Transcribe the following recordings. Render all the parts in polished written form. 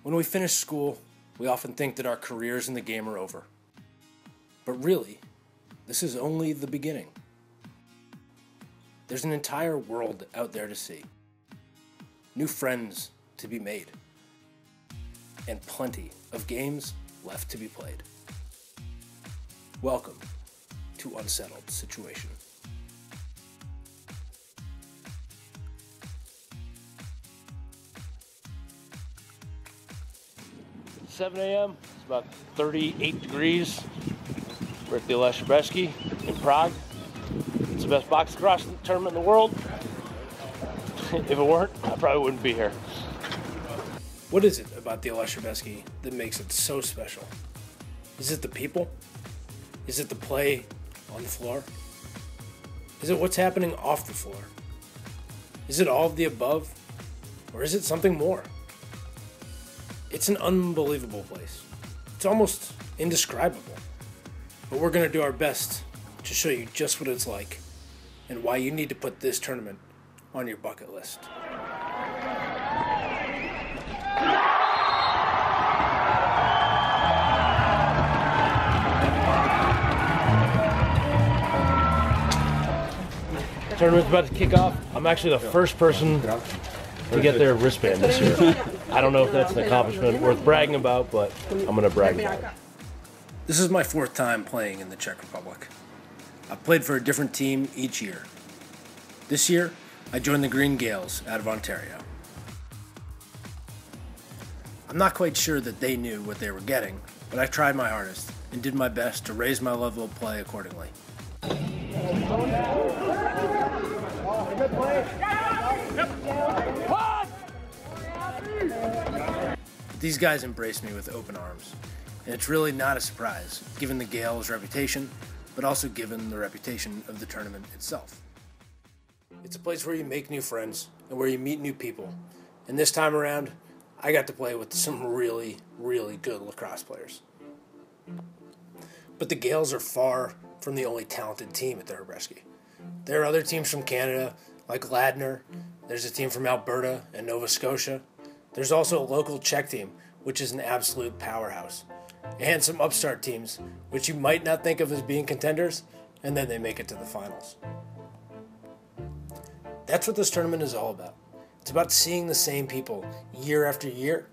When we finish school, we often think that our careers in the game are over. But really, this is only the beginning. There's an entire world out there to see, new friends to be made, and plenty of games left to be played. Welcome to Unsettled Situation. It's 7 a.m., it's about 38 degrees. We're at the Aleski in Prague. It's the best box lacrosse tournament in the world. If it weren't, I probably wouldn't be here. What is it about the Aleski that makes it so special? Is it the people? Is it the play on the floor? Is it what's happening off the floor? Is it all of the above? Or is it something more? It's an unbelievable place. It's almost indescribable. But we're going to do our best to show you just what it's like and why you need to put this tournament on your bucket list. Tournament's about to kick off. I'm actually the first person to get their wristband this year. I don't know if that's an accomplishment worth bragging about, but I'm going to brag about it. This is my 4th time playing in the Czech Republic. I've played for a different team each year. This year, I joined the Green Gaels out of Ontario. I'm not quite sure that they knew what they were getting, but I tried my hardest and did my best to raise my level of play accordingly. These guys embraced me with open arms, and it's really not a surprise, given the Gaels' reputation, but also given the reputation of the tournament itself. It's a place where you make new friends and where you meet new people, and this time around, I got to play with some really, really good lacrosse players. But the Gaels are far from the only talented team at the Aleski. There are other teams from Canada, like Ladner. There's a team from Alberta and Nova Scotia. There's also a local Czech team, which is an absolute powerhouse. And some upstart teams, which you might not think of as being contenders, and then they make it to the finals. That's what this tournament is all about. It's about seeing the same people year after year,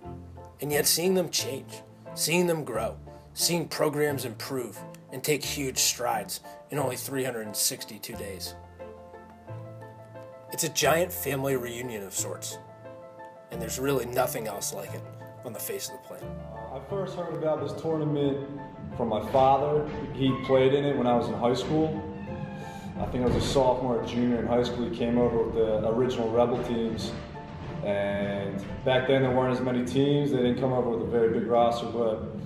and yet seeing them change, seeing them grow, seeing programs improve and take huge strides in only 362 days. It's a giant family reunion of sorts, and there's really nothing else like it on the face of the planet. I first heard about this tournament from my father. He played in it when I was in high school. I think I was a sophomore or junior in high school. He came over with the original Rebel teams. And back then there weren't as many teams. They didn't come over with a very big roster, but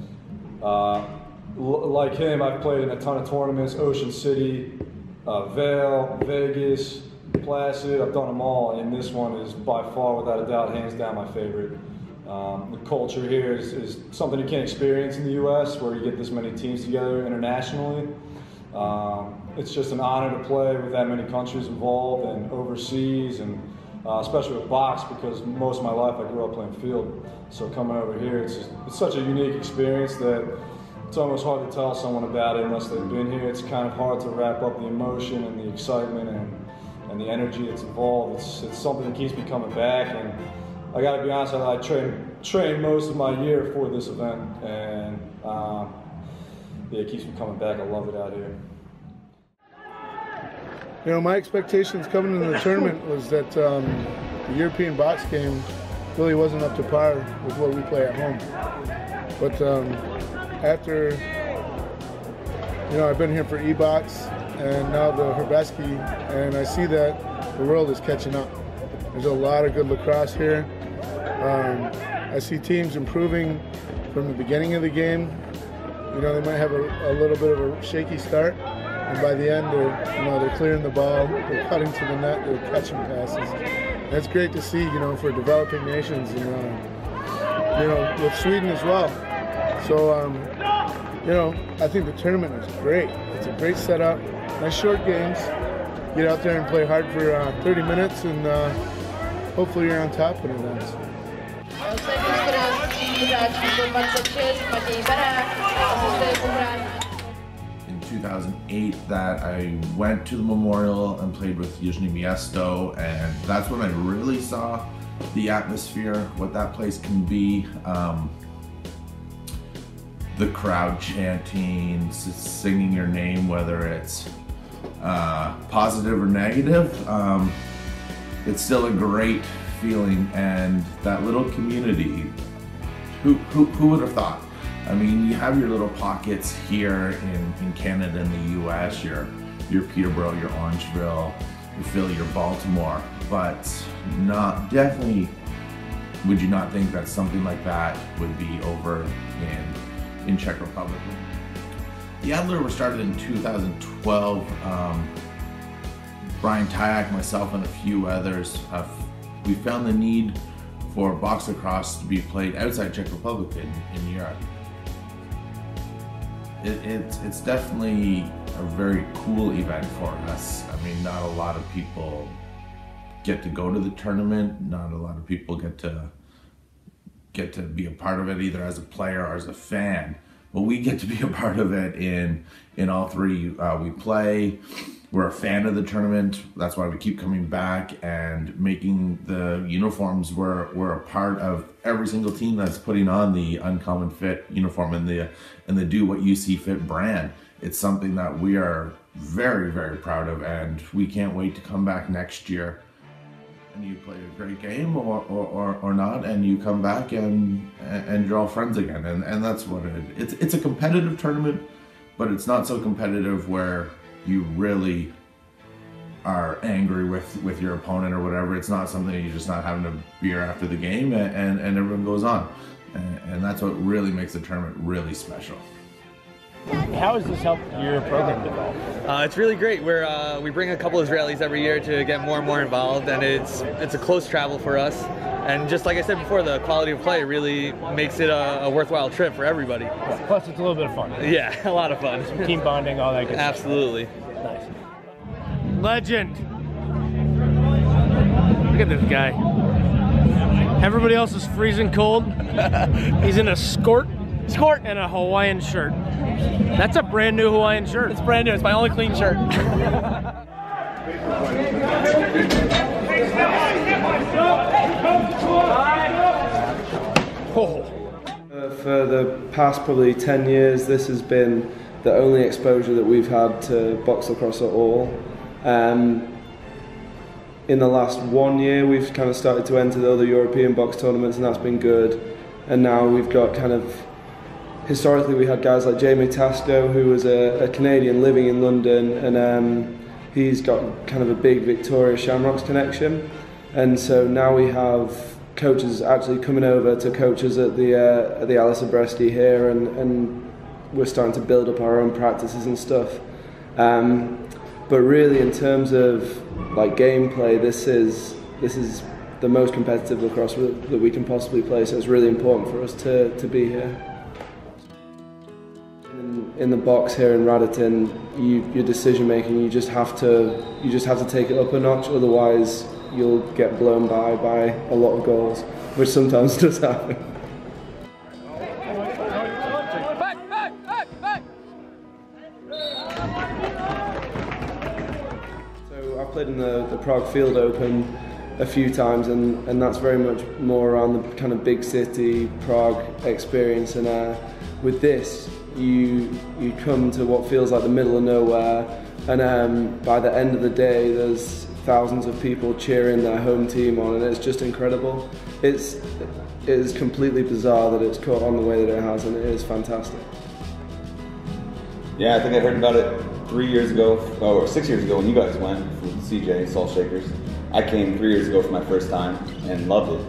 like him, I've played in a ton of tournaments, Ocean City, Vail, Vegas, Placid. I've done them all, and this one is by far, without a doubt, hands down my favorite. The culture here is something you can't experience in the U.S., where you get this many teams together internationally. It's just an honor to play with that many countries involved and overseas, and especially with box, because most of my life I grew up playing field. So coming over here, it's such a unique experience that it's almost hard to tell someone about it unless they've been here. It's kind of hard to wrap up the emotion and the excitement and the energy that's involved. It's something that keeps me coming back, and I got to be honest, I trained most of my year for this event, and yeah, it keeps me coming back. I love it out here. You know, my expectations coming into the tournament was that the European box game really wasn't up to par with what we play at home. But after, you know, I've been here for E-Box and now the Aleski, and I see that the world is catching up. There's a lot of good lacrosse here. I see teams improving from the beginning of the game. You know, they might have a little bit of a shaky start, and by the end, they're clearing the ball, they're cutting to the net, they're catching passes. And it's great to see, you know, for developing nations, and you know, with Sweden as well. So, you know, I think the tournament is great. It's a great setup, nice short games. Get out there and play hard for 30 minutes, and hopefully you're on top when it ends. In 2008 that I went to the Memorial and played with Jižní Město, and that's when I really saw the atmosphere, what that place can be. The crowd chanting, singing your name, whether it's positive or negative, it's still a great feeling. And that little community, who would have thought? I mean, you have your little pockets here in Canada and the US, your Peterborough, your Orangeville, your Philly, your Baltimore, but definitely would you not think that something like that would be over in Czech Republic. The Adler was started in 2012. Brian Tyak, myself, and a few others, we found the need for box lacrosse to be played outside Czech Republic in Europe. It's definitely a very cool event for us. I mean, not a lot of people get to go to the tournament. Not a lot of people get to be a part of it, either as a player or as a fan. But we get to be a part of it in all three. We play. We're a fan of the tournament. That's why we keep coming back and making the uniforms. We're a part of every single team that's putting on the Uncommon Fit uniform and the Do What You See Fit brand. It's something that we are very, very proud of, and we can't wait to come back next year. And you play a great game or not, and you come back and you're all friends again. And that's what it is. It's a competitive tournament, but it's not so competitive where you really are angry with your opponent or whatever. It's not something you're just not having a beer after the game and everyone goes on. And that's what really makes the tournament really special. How has this helped your program develop? It's really great. We bring a couple Israelis every year to get more and more involved, and it's a close travel for us. And just like I said before, the quality of play really makes it a worthwhile trip for everybody. Yeah, plus it's a little bit of fun. Yeah, a lot of fun. Some team bonding, all that good stuff. Absolutely. Nice. Legend. Look at this guy. Everybody else is freezing cold. He's in a skirt and a Hawaiian shirt. That's a brand new Hawaiian shirt. It's brand new. It's my only clean shirt. For the past probably 10 years, this has been the only exposure that we've had to box lacrosse at all. In the last 1 year, we've kind of started to enter the other European box tournaments, and that's been good. And now we've got kind of, historically we had guys like Jamie Tasco, who was a Canadian living in London, and he's got kind of a big Victoria Shamrocks connection. And so now we have coaches actually coming over to coaches at the Aleski here, and we're starting to build up our own practices and stuff. But really, in terms of like gameplay, this is the most competitive lacrosse that we can possibly play. So it's really important for us to be here. In the box here in Raditon, your decision making, you just have to take it up a notch. Otherwise, you'll get blown by a lot of goals, which sometimes does happen. So I've played in the Prague Field Open a few times, and that's very much more around the kind of big city Prague experience. And with this, you come to what feels like the middle of nowhere, and by the end of the day, there's thousands of people cheering their home team on, and it's just incredible. It is completely bizarre that it's caught on the way that it has, and it is fantastic. Yeah, I think I heard about it 3 years ago, or 6 years ago when you guys went with CJ, Salt Shakers. I came 3 years ago for my first time and loved it.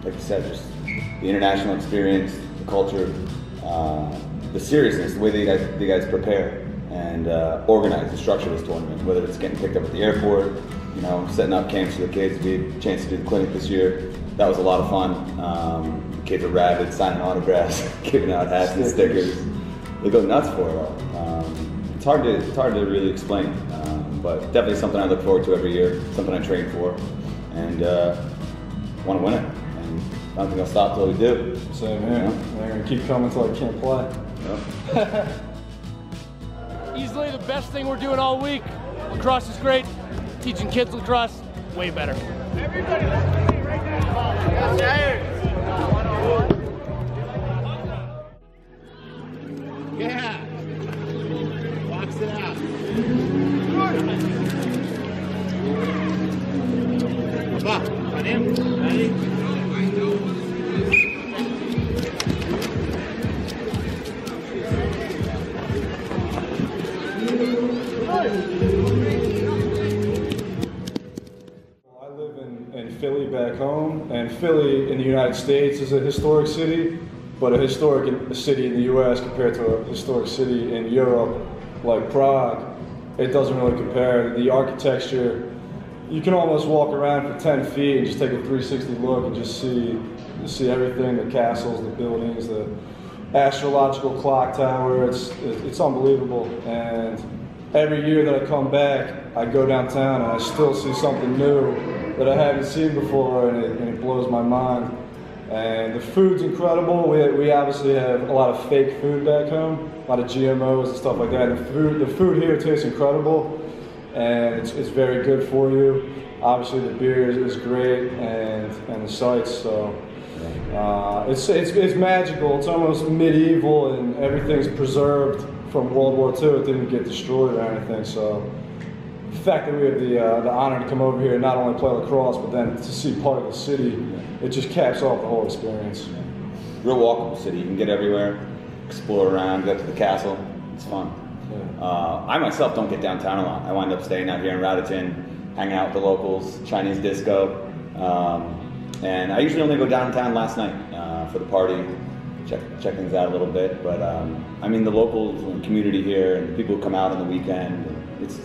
Like you said, just the international experience, the culture, the seriousness, the way they guys prepare and organize and structure this tournament, whether it's getting picked up at the airport, you know, setting up camps for the kids. We had a chance to do the clinic this year. That was a lot of fun. Kids are rabid, signing autographs, giving out hats and stickers. They go nuts for it all. It's hard to really explain, but definitely something I look forward to every year, something I train for, and want to win it. And don't think I'll stop till we do. Same here. Yeah. They're going to keep coming until I can't play. Yep. Easily the best thing we're doing all week. Lacrosse is great. Teaching kids lacrosse, way better. Everybody, let's play right now. Yeah. Box it out. Come on him. Ready? I live in Philly back home, and Philly in the United States is a historic city, but a historic city in the US compared to a historic city in Europe like Prague, it doesn't really compare. The architecture, you can almost walk around for 10 feet and just take a 360 look and just see everything, the castles, the buildings, the astrological clock tower. It's unbelievable. And every year that I come back, I go downtown and I still see something new that I haven't seen before, and it blows my mind. And the food's incredible. We obviously have a lot of fake food back home, a lot of GMOs and stuff like that. And the food here tastes incredible, and it's very good for you. Obviously the beer is great, and the sights. So it's magical. It's almost medieval, and everything's preserved from World War II. It didn't get destroyed or anything. So the fact that we have the honor to come over here and not only play lacrosse, but then to see part of the city, it just caps off the whole experience. Real walkable city. You can get everywhere, explore around, go to the castle. It's fun. Yeah. I myself don't get downtown a lot. I wind up staying out here in Raritan, hanging out with the locals, Chinese disco. And I usually only go downtown last night for the party, check things out a little bit. But I mean, the locals and community here and the people who come out on the weekend, it's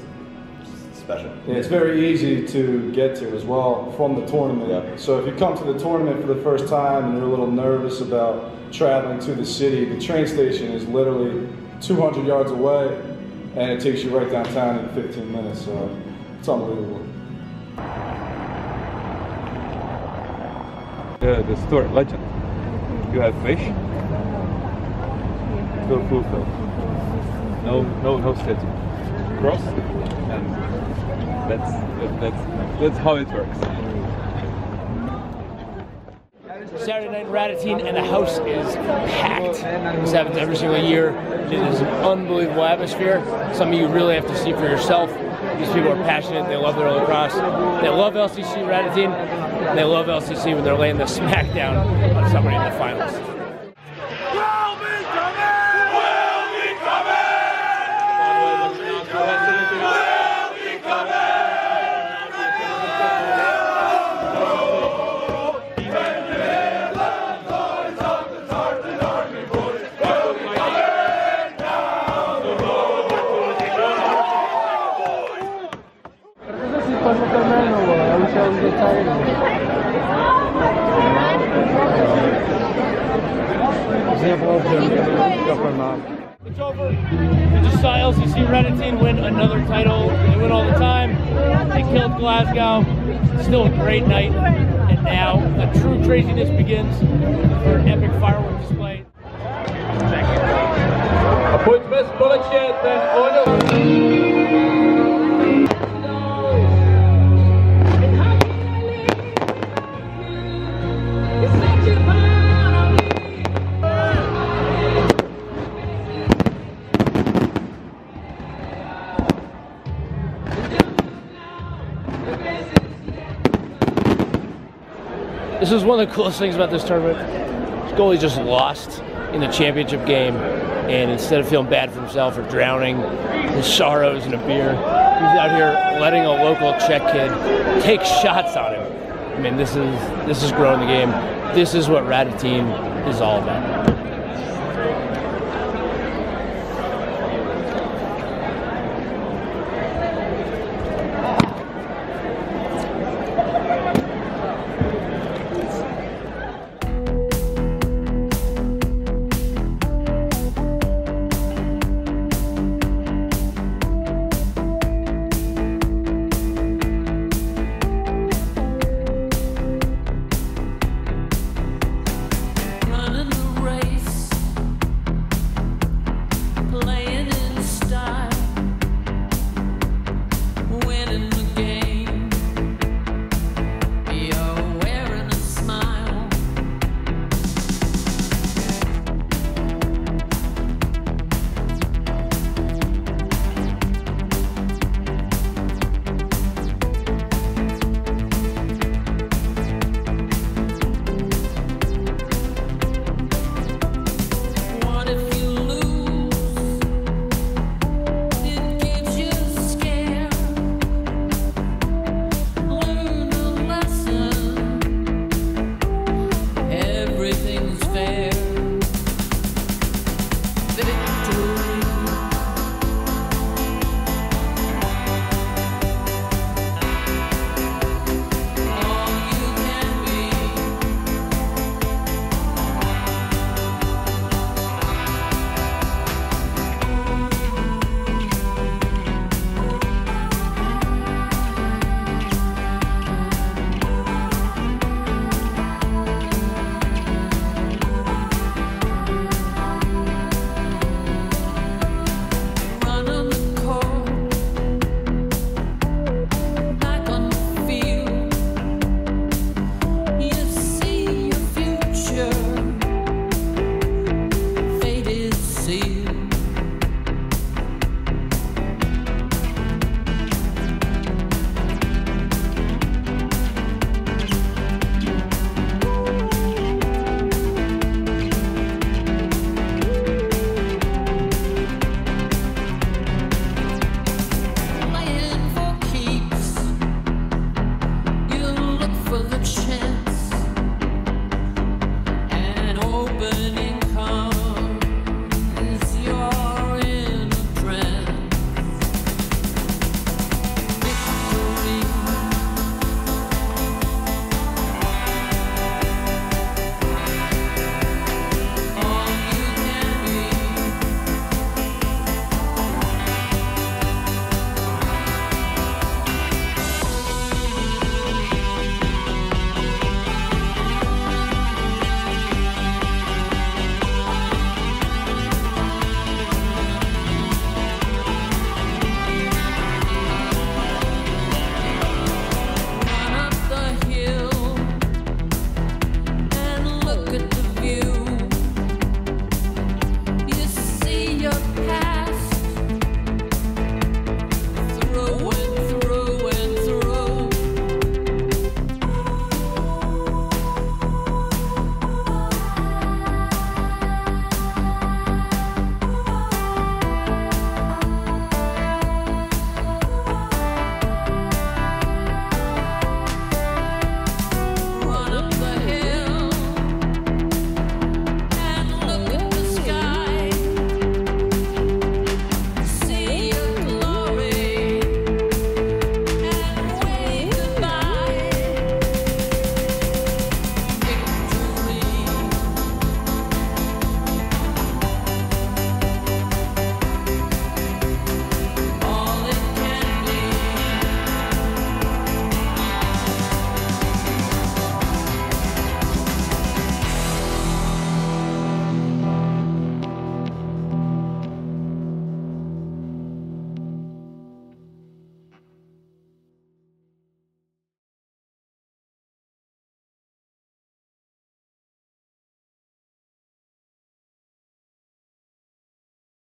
special. Yeah, it's very easy to get to as well from the tournament. Yep. So if you come to the tournament for the first time and you're a little nervous about traveling to the city, the train station is literally 200 yards away, and it takes you right downtown in 15 minutes. So it's unbelievable. The store legend. You have fish. Go fulfill. No statue. Cross, and that's how it works. Saturday night in Raritan, and the house is packed. This happens every single year. It is an unbelievable atmosphere. Something you really have to see for yourself. These people are passionate. They love their lacrosse. They love LCC Raritan. They love LCC when they're laying the smack down on somebody in the finals. It's over. We just saw LCC Raritan win another title. They win all the time. They killed Glasgow. Still a great night. And now the true craziness begins for an epic fireworks display. Pojďme společně ten oňo. This is one of the coolest things about this tournament. This goalie just lost in the championship game, and instead of feeling bad for himself or drowning his sorrows in a beer, he's out here letting a local Czech kid take shots on him. I mean, this is growing the game. This is what Raritan is all about.